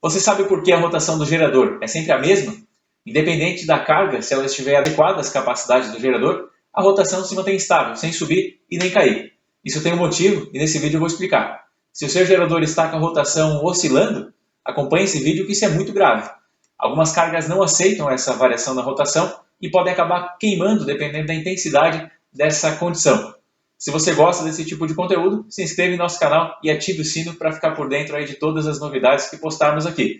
Você sabe por que a rotação do gerador é sempre a mesma? Independente da carga, se ela estiver adequada às capacidades do gerador, a rotação se mantém estável, sem subir e nem cair. Isso tem um motivo e nesse vídeo eu vou explicar. Se o seu gerador está com a rotação oscilando, acompanhe esse vídeo que isso é muito grave. Algumas cargas não aceitam essa variação na rotação e podem acabar queimando dependendo da intensidade dessa condição. Se você gosta desse tipo de conteúdo, se inscreva em nosso canal e ative o sino para ficar por dentro aí de todas as novidades que postarmos aqui.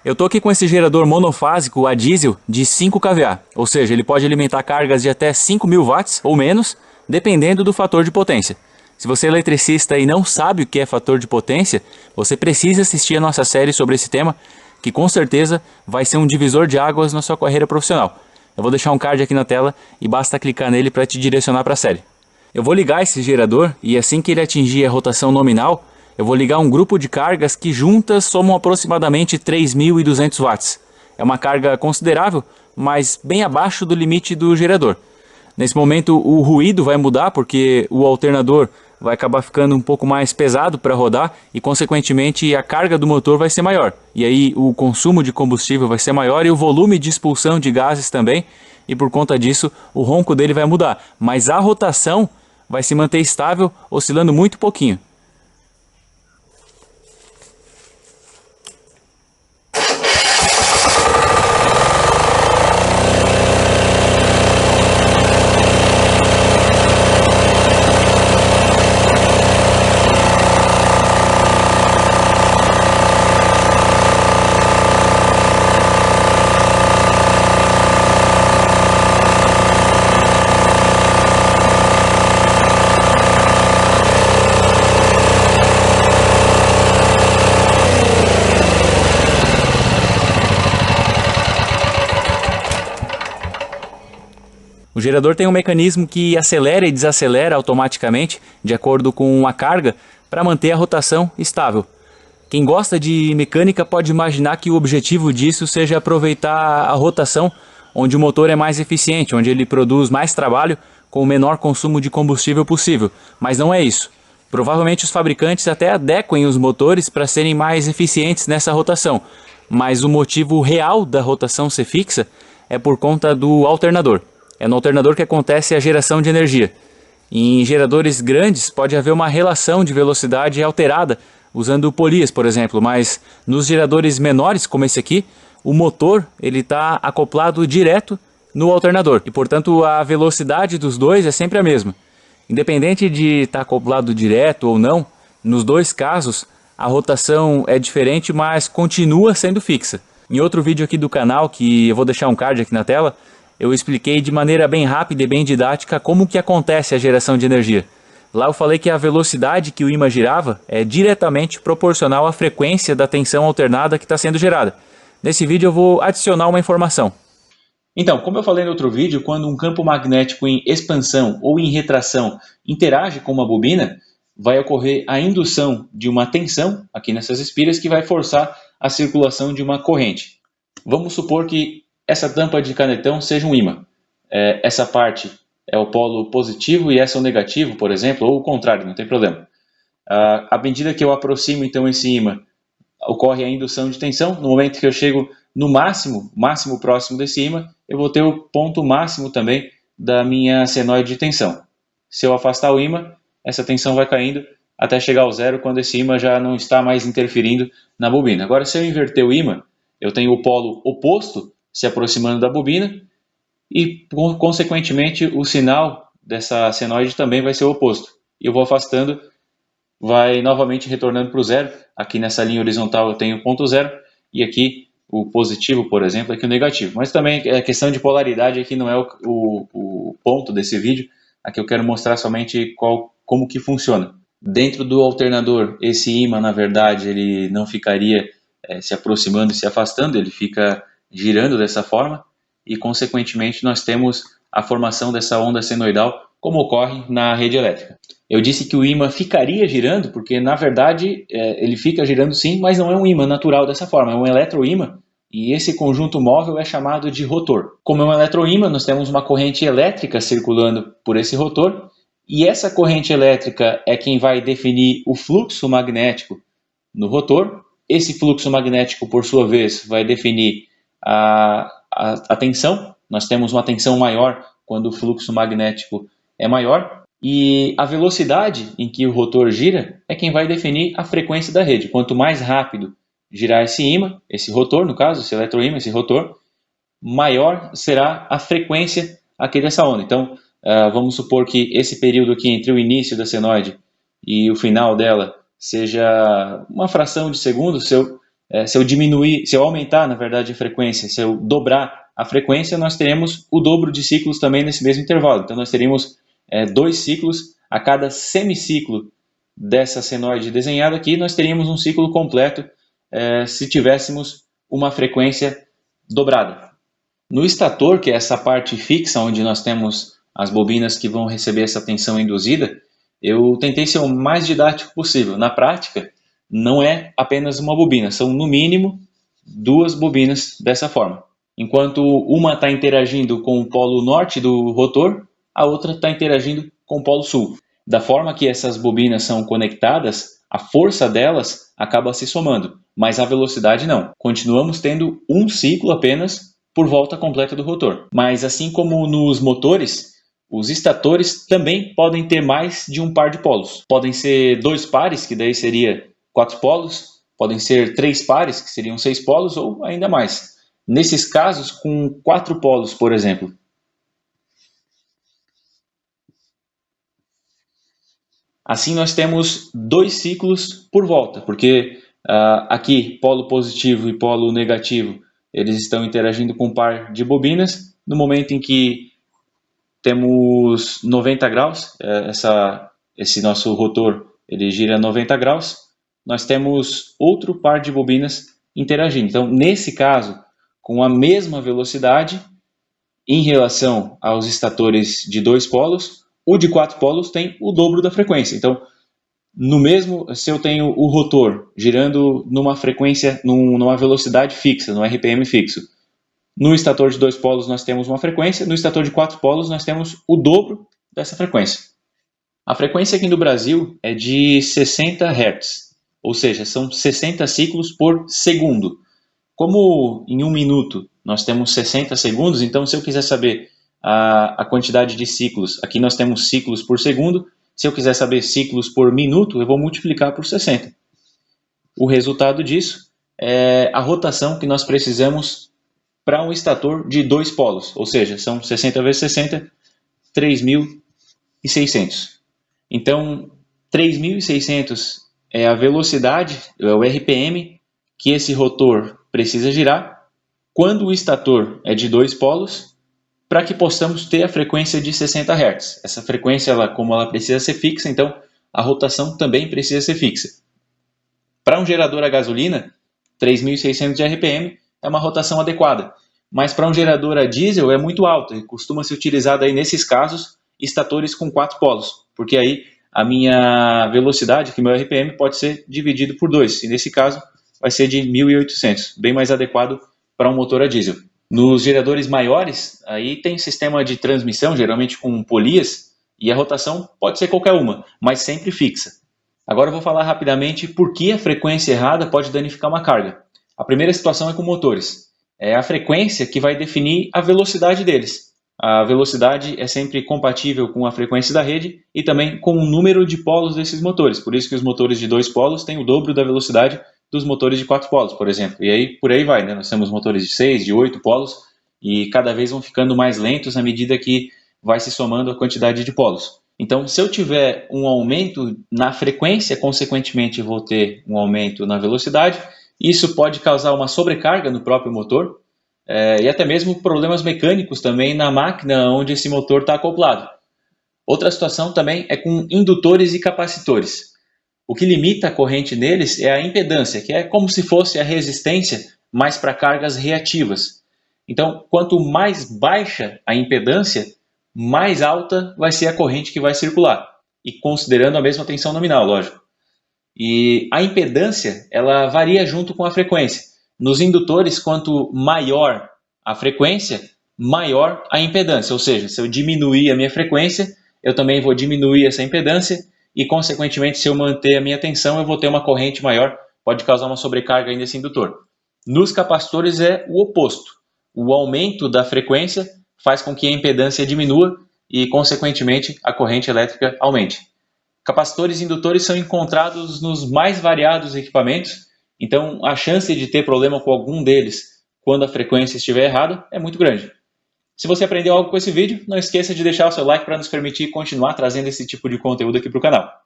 Eu estou aqui com esse gerador monofásico a diesel de 5 kVA, ou seja, ele pode alimentar cargas de até 5.000 watts ou menos, dependendo do fator de potência. Se você é eletricista e não sabe o que é fator de potência, você precisa assistir a nossa série sobre esse tema, que com certeza vai ser um divisor de águas na sua carreira profissional. Eu vou deixar um card aqui na tela e basta clicar nele para te direcionar para a série. Eu vou ligar esse gerador e assim que ele atingir a rotação nominal, eu vou ligar um grupo de cargas que juntas somam aproximadamente 3.200 watts. É uma carga considerável, mas bem abaixo do limite do gerador. Nesse momento o ruído vai mudar porque o alternador vai acabar ficando um pouco mais pesado para rodar e consequentemente a carga do motor vai ser maior. E aí o consumo de combustível vai ser maior e o volume de expulsão de gases também. E por conta disso o ronco dele vai mudar. Mas a rotação vai se manter estável, oscilando muito pouquinho. O gerador tem um mecanismo que acelera e desacelera automaticamente de acordo com a carga para manter a rotação estável. Quem gosta de mecânica pode imaginar que o objetivo disso seja aproveitar a rotação onde o motor é mais eficiente, onde ele produz mais trabalho com o menor consumo de combustível possível, mas não é isso. Provavelmente os fabricantes até adequem os motores para serem mais eficientes nessa rotação, mas o motivo real da rotação ser fixa é por conta do alternador. É no alternador que acontece a geração de energia. Em geradores grandes pode haver uma relação de velocidade alterada usando polias, por exemplo, mas nos geradores menores, como esse aqui, o motor está acoplado direto no alternador e, portanto, a velocidade dos dois é sempre a mesma. Independente de estar acoplado direto ou não, nos dois casos a rotação é diferente, mas continua sendo fixa. Em outro vídeo aqui do canal, que eu vou deixar um card aqui na tela, eu expliquei de maneira bem rápida e bem didática como que acontece a geração de energia. Lá eu falei que a velocidade que o ímã girava é diretamente proporcional à frequência da tensão alternada que está sendo gerada. Nesse vídeo eu vou adicionar uma informação. Então, como eu falei no outro vídeo, quando um campo magnético em expansão ou em retração interage com uma bobina, vai ocorrer a indução de uma tensão aqui nessas espiras que vai forçar a circulação de uma corrente. Vamos supor que essa tampa de canetão seja um ímã. Essa parte é o polo positivo e essa é o negativo, por exemplo, ou o contrário, não tem problema. À medida que eu aproximo então esse ímã, ocorre a indução de tensão. No momento que eu chego no máximo próximo desse ímã, eu vou ter o ponto máximo também da minha senoide de tensão. Se eu afastar o ímã, essa tensão vai caindo até chegar ao zero quando esse ímã já não está mais interferindo na bobina. Agora, se eu inverter o ímã, eu tenho o polo oposto se aproximando da bobina e, consequentemente, o sinal dessa senoide também vai ser o oposto. E eu vou afastando, vai novamente retornando para o zero. Aqui nessa linha horizontal eu tenho o ponto zero e aqui o positivo, por exemplo, aqui o negativo. Mas também é questão de polaridade, aqui não é o ponto desse vídeo. Aqui eu quero mostrar somente como que funciona. Dentro do alternador, esse ímã, na verdade, ele não ficaria se aproximando e se afastando, ele fica girando dessa forma e, consequentemente, nós temos a formação dessa onda senoidal como ocorre na rede elétrica. Eu disse que o ímã ficaria girando porque, na verdade, ele fica girando sim, mas não é um ímã natural dessa forma, é um eletroímã e esse conjunto móvel é chamado de rotor. Como é um eletroímã, nós temos uma corrente elétrica circulando por esse rotor e essa corrente elétrica é quem vai definir o fluxo magnético no rotor Esse fluxo magnético, por sua vez, vai definir a tensão. Nós temos uma tensão maior quando o fluxo magnético é maior. E a velocidade em que o rotor gira é quem vai definir a frequência da rede. Quanto mais rápido girar esse ímã, esse rotor, no caso, esse eletroímã, esse rotor, maior será a frequência aqui dessa onda. Então, vamos supor que esse período aqui entre o início da senoide e o final dela seja uma fração de segundo. Se eu diminuir, se eu aumentar, na verdade, a frequência, se eu dobrar a frequência, nós teremos o dobro de ciclos também nesse mesmo intervalo. Então, nós teríamos 2 ciclos a cada semiciclo dessa senoide desenhada aqui. Nós teríamos um ciclo completo se tivéssemos uma frequência dobrada. No estator, que é essa parte fixa onde nós temos as bobinas que vão receber essa tensão induzida, eu tentei ser o mais didático possível. Na prática, não é apenas uma bobina, são no mínimo 2 bobinas dessa forma. Enquanto uma está interagindo com o polo norte do rotor, a outra está interagindo com o polo sul. Da forma que essas bobinas são conectadas, a força delas acaba se somando, mas a velocidade não. Continuamos tendo um ciclo apenas por volta completa do rotor. Mas assim como nos motores, os estatores também podem ter mais de um par de polos. Podem ser 2 pares, que daí seria 4 polos, podem ser 3 pares, que seriam 6 polos, ou ainda mais. Nesses casos, com 4 polos, por exemplo. Assim nós temos 2 ciclos por volta, porque aqui polo positivo e polo negativo, eles estão interagindo com um par de bobinas. No momento em que temos 90 graus, esse nosso rotor ele gira 90 graus, nós temos outro par de bobinas interagindo. Então, nesse caso, com a mesma velocidade, em relação aos estatores de 2 polos, o de 4 polos tem o dobro da frequência. Então, se eu tenho o rotor girando numa frequência, numa velocidade fixa, no RPM fixo, no estator de 2 polos nós temos uma frequência, no estator de 4 polos nós temos o dobro dessa frequência. A frequência aqui no Brasil é de 60 Hz, ou seja, são 60 ciclos por segundo. Como em 1 minuto nós temos 60 segundos, então se eu quiser saber a quantidade de ciclos, aqui nós temos ciclos por segundo, se eu quiser saber ciclos por minuto, eu vou multiplicar por 60. O resultado disso é a rotação que nós precisamos para um estator de 2 polos, ou seja, são 60 vezes 60, 3.600. Então, 3.600 é a velocidade, é o RPM que esse rotor precisa girar quando o estator é de 2 polos, para que possamos ter a frequência de 60 Hz. Essa frequência, como ela precisa ser fixa, então a rotação também precisa ser fixa. Para um gerador a gasolina, 3.600 de RPM é uma rotação adequada, mas para um gerador a diesel é muito alta e costuma ser utilizado aí nesses casos estatores com 4 polos, porque aí a minha velocidade, que meu RPM, pode ser dividido por 2, e nesse caso vai ser de 1.800, bem mais adequado para um motor a diesel. Nos geradores maiores, aí tem sistema de transmissão, geralmente com polias, e a rotação pode ser qualquer uma, mas sempre fixa. Agora eu vou falar rapidamente por que a frequência errada pode danificar uma carga. A primeira situação é com motores. É a frequência que vai definir a velocidade deles. A velocidade é sempre compatível com a frequência da rede e também com o número de polos desses motores. Por isso que os motores de 2 polos têm o dobro da velocidade dos motores de 4 polos, por exemplo. E aí, por aí vai, né? Nós temos motores de 6, de 8 polos e cada vez vão ficando mais lentos à medida que vai se somando a quantidade de polos. Então, se eu tiver um aumento na frequência, consequentemente vou ter um aumento na velocidade. Isso pode causar uma sobrecarga no próprio motor e até mesmo problemas mecânicos também na máquina onde esse motor está acoplado. Outra situação também é com indutores e capacitores. O que limita a corrente neles é a impedância, que é como se fosse a resistência, mas para cargas reativas. Então, quanto mais baixa a impedância, mais alta vai ser a corrente que vai circular, e considerando a mesma tensão nominal, lógico. E a impedância, ela varia junto com a frequência. Nos indutores, quanto maior a frequência, maior a impedância. Ou seja, se eu diminuir a minha frequência, eu também vou diminuir essa impedância e, consequentemente, se eu manter a minha tensão, eu vou ter uma corrente maior pode causar uma sobrecarga nesse indutor. Nos capacitores é o oposto. O aumento da frequência faz com que a impedância diminua e, consequentemente, a corrente elétrica aumente. Capacitores e indutores são encontrados nos mais variados equipamentos, então a chance de ter problema com algum deles quando a frequência estiver errada é muito grande. Se você aprendeu algo com esse vídeo, não esqueça de deixar o seu like para nos permitir continuar trazendo esse tipo de conteúdo aqui para o canal.